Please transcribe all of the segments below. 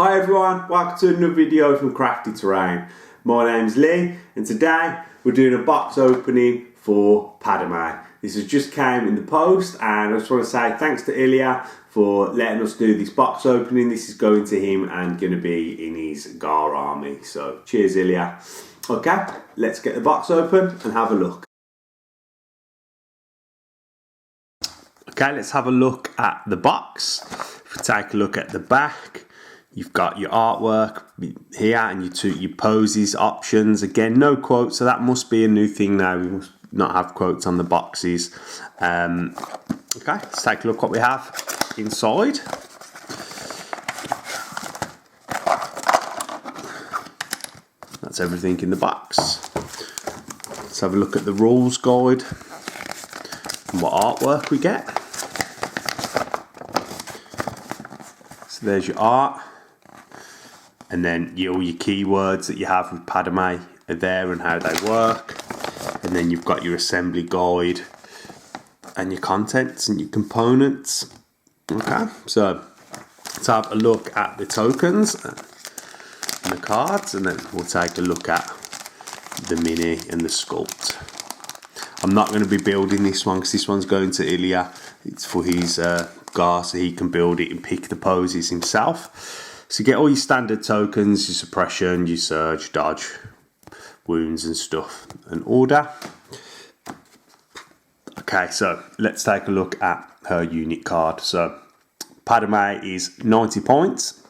Hi everyone, welcome to another video from Crafty Terrain. My name's Lee and today we're doing a box opening for Padme. This has just came in the post and I just want to say thanks to Ilya for letting us do this box opening. This is going to him and going to be in his Gar army. So cheers Ilya. Okay, let's get the box open and have a look. Okay, let's have a look at the box. If we take a look at the back, you've got your artwork here and your poses options. Again, no quotes, so that must be a new thing now. We must not have quotes on the boxes. Okay, let's take a look what we have inside. That's everything in the box. Let's have a look at the rules guide and what artwork we get. So there's your art, and then all your keywords that you have with Padme are there and how they work, and then you've got your assembly guide and your contents and your components. Okay, so let's have a look at the tokens and the cards, and then we'll take a look at the mini and the sculpt. I'm not going to be building this one because this one's going to Ilya. It's for his Gar, so he can build it and pick the poses himself. So you get all your standard tokens, your suppression, your surge, dodge, wounds and stuff, and order. Okay, so let's take a look at her unit card. So Padme is 90 points.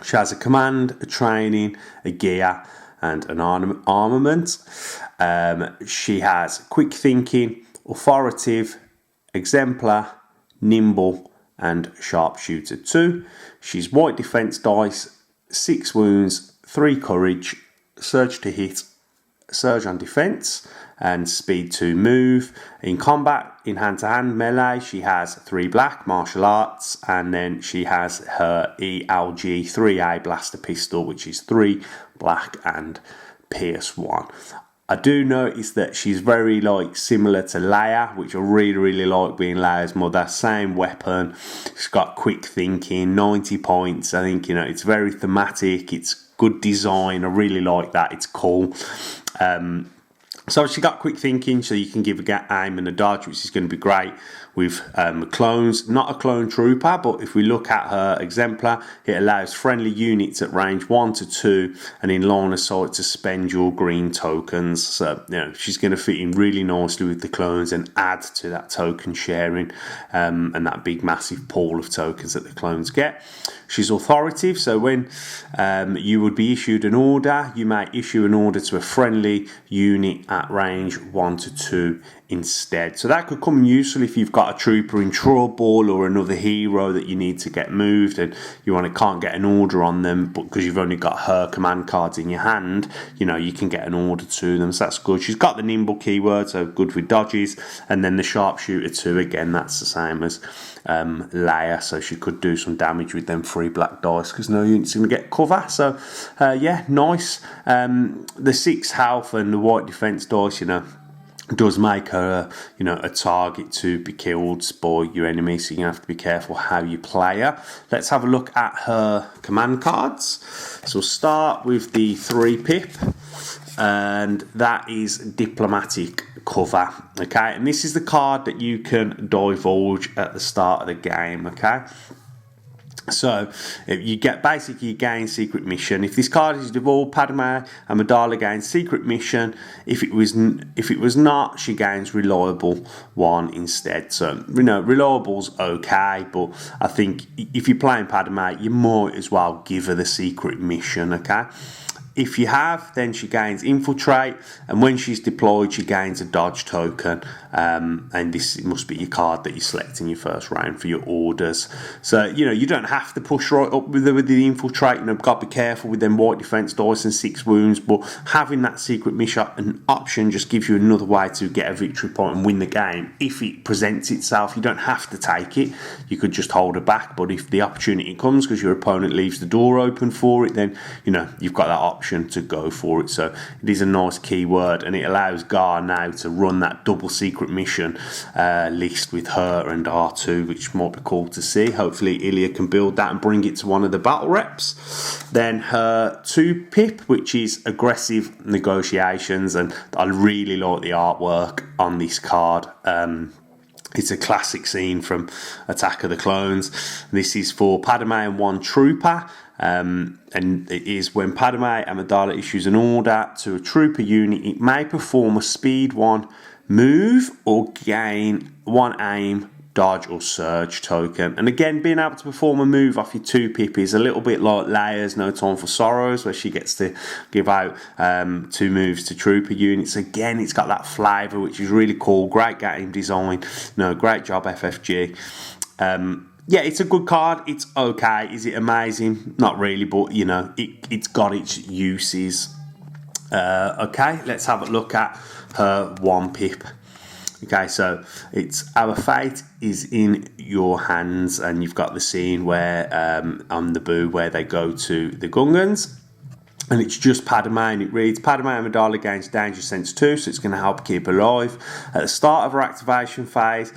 She has a command, a training, a gear, and an armament. She has quick thinking, authoritative, exemplar, nimble, and sharpshooter 2. She's white defense dice, 6 wounds, 3 courage, surge to hit, surge on defense, and speed to move. In combat, in hand-to-hand melee, she has 3 black martial arts, and then she has her ELG 3A blaster pistol, which is 3 black and pierce 1. I do notice that she's very similar to Leia, which I really like being Leia's mother. Same weapon. She's got quick thinking, 90 points. I think, it's very thematic. It's good design. I really like that. It's cool. So she got quick thinking, so you can give a aim and a dodge, which is going to be great with clones. Not a clone trooper, but if we look at her exemplar, it allows friendly units at range 1 to 2 and in line of sight to spend your green tokens. So she's going to fit in really nicely with the clones and add to that token sharing and that big massive pool of tokens that the clones get. She's authoritative, so when you would be issued an order, you may issue an order to a friendly unit at range 1 to 2 instead. So that could come useful if you've got a trooper in trouble or another hero that you need to get moved and you can't get an order on them, but because you've only got her command cards in your hand, you can get an order to them. So that's good. She's got the nimble keyword, so good with dodges, and then the sharpshooter 2, again, that's the same as Leia, so she could do some damage with them 3 black dice because no unit's going to get cover. So yeah, nice. The 6 health and the white defense dice, does make her a target to be killed by your enemy, so you have to be careful how you play her. Let's have a look at her command cards. So we'll start with the 3 pip, and that is diplomatic cover. Okay, and this is the card that you can divulge at the start of the game. Okay, so you gain secret mission. If this card is divulged, Padme Amidala gains secret mission. If it was not, she gains reliable 1 instead. So reliable's okay, but I think if you're playing Padme, you might as well give her the secret mission. Okay. If you have, then she gains infiltrate, and when she's deployed, she gains a dodge token. And this must be your card that you select in your first round for your orders. So you don't have to push right up with the infiltrate. Got to be careful with them white defense dice and 6 wounds. But having that secret mission an option just gives you another way to get a victory point and win the game. If it presents itself, you don't have to take it. You could just hold it back. But if the opportunity comes because your opponent leaves the door open for it, then you've got that option option to go for it. So it is a nice keyword, and it allows Gar now to run that double secret mission list with her and R2, which might be cool to see. Hopefully Ilya can build that and bring it to one of the battle reps. Then her 2-pip, which is aggressive negotiations, and I really like the artwork on this card. It's a classic scene from Attack of the Clones. This is for Padme and one trooper, and it is when Padme Amidala issues an order to a trooper unit, it may perform a speed 1 move or gain 1 aim, dodge or surge token. And again, being able to perform a move off your 2-pip is a little bit like Leia's No Time for Sorrows, where she gets to give out 2 moves to trooper units. Again, it's got that flavour, which is really cool. Great game design. No, great job, FFG. Yeah, it's a good card. It's okay. Is it amazing? Not really, but you know, it's got its uses. Okay, let's have a look at her 1-pip. Okay, so it's Our Fate is in Your Hands, and you've got the scene where on the Boo where they go to the Gungans, and it's just Padme, and it reads, Padme Amidala gains Danger Sense 2, so it's going to help keep her alive. At the start of her activation phase,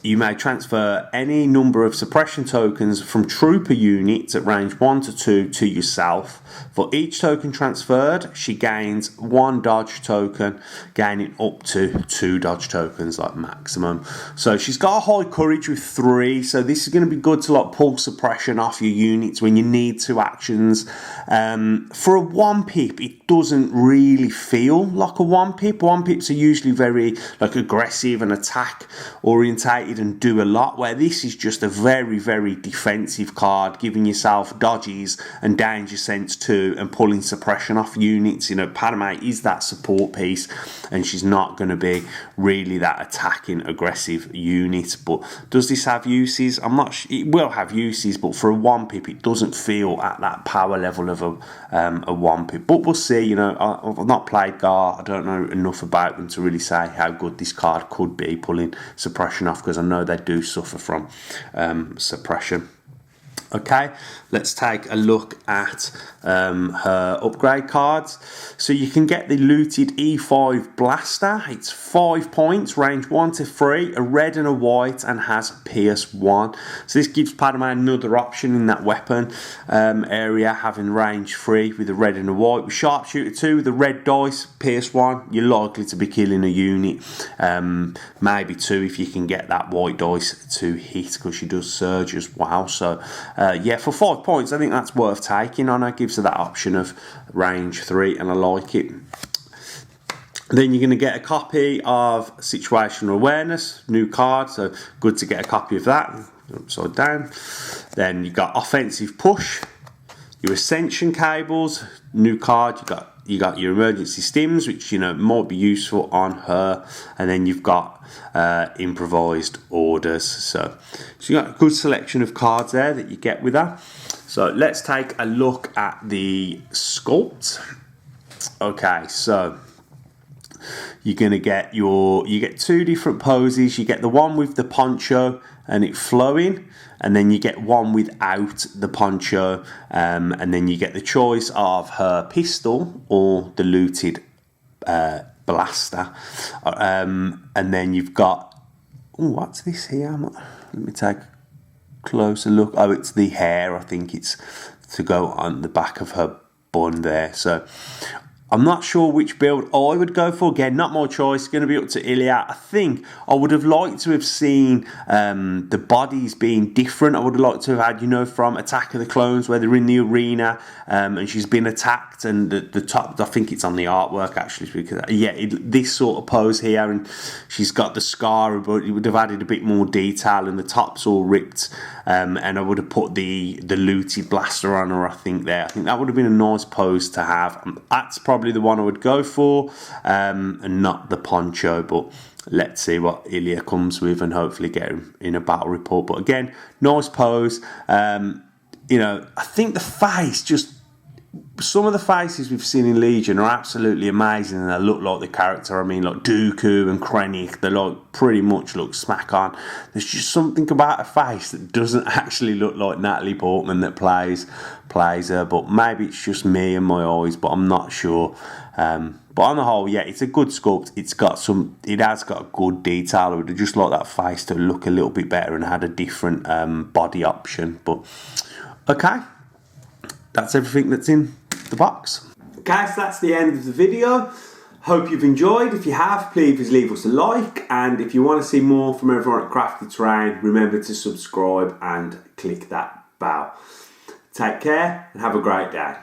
you may transfer any number of suppression tokens from trooper units at range 1 to 2 to yourself. For each token transferred, she gains 1 dodge token, gaining up to 2 dodge tokens, like maximum. So she's got a high courage with 3, so this is going to be good to like pull suppression off your units when you need 2 actions. For a 1-pip, it doesn't really feel like a 1-pip. 1-pips are usually very like aggressive and attack orientated and do a lot, where this is just a very, very defensive card, giving yourself dodges and danger sense 2 and pulling suppression off units. You know, Padme is that support piece, and she's not going to be really that attacking aggressive unit. But does this have uses? I'm not sure. It will have uses, but for a 1-pip, it doesn't feel at that power level of a 1-pip. But we'll see. You know, I've not played Gar. I don't know enough about them to really say how good this card could be pulling suppression off, because I know they do suffer from suppression. Okay, let's take a look at her upgrade cards. So you can get the looted E5 blaster. It's 5 points, range 1 to 3, a red and a white, and has Pierce 1. So this gives Padme another option in that weapon area, having range 3 with a red and a white. With sharpshooter 2 with a red dice, Pierce 1, you're likely to be killing a unit. Maybe 2 if you can get that white dice to hit, because she does surge as well. So yeah, for 5 points, I think that's worth taking on her. Gives her that option of range 3, and I like it. Then you're going to get a copy of Situational Awareness, new card, so good to get a copy of that. Upside down. Then you got Offensive Push, your Ascension Cables, new card. You got your Emergency Stims, which you know might be useful on her, and then you've got Improvised Orders. So you got a good selection of cards there that you get with her. So let's take a look at the sculpt. Okay, so you're gonna get you get 2 different poses. You get the one with the poncho and it flowing, and then you get one without the poncho, and then you get the choice of her pistol or the looted blaster, and then you've got what's this here? Let me take a closer look. Oh, it's the hair. I think it's to go on the back of her bun there. So I'm not sure which build I would go for. Again, not my choice. It's going to be up to Ilya. I think I would have liked to have seen the bodies being different. I would have liked to have had, you know, from Attack of the Clones, where they're in the arena and she's been attacked, and the top, I think it's on the artwork actually, because yeah, this sort of pose here, and she's got the scar, but it would have added a bit more detail, and the top's all ripped, and I would have put the looted blaster on her. I think that would have been a nice pose to have. That's probably the one I would go for, and not the poncho, but let's see what Ilya comes with, and hopefully get him in a battle report. But again, nice pose. You know, I think the face just some of the faces we've seen in Legion are absolutely amazing, and they look like the character. I mean, like Dooku and Krennic, they like pretty much look smack on. There's just something about a face that doesn't actually look like Natalie Portman that plays her. But maybe it's just me and my eyes, but I'm not sure. But on the whole, yeah, it's a good sculpt. It has got a good detail. I would just like that face to look a little bit better and had a different body option. But okay, that's everything that's in the box. Okay, so that's the end of the video. Hope you've enjoyed. If you have, please leave us a like, and if you want to see more from everyone at Crafty Terrain, remember to subscribe and click that bell. Take care and have a great day.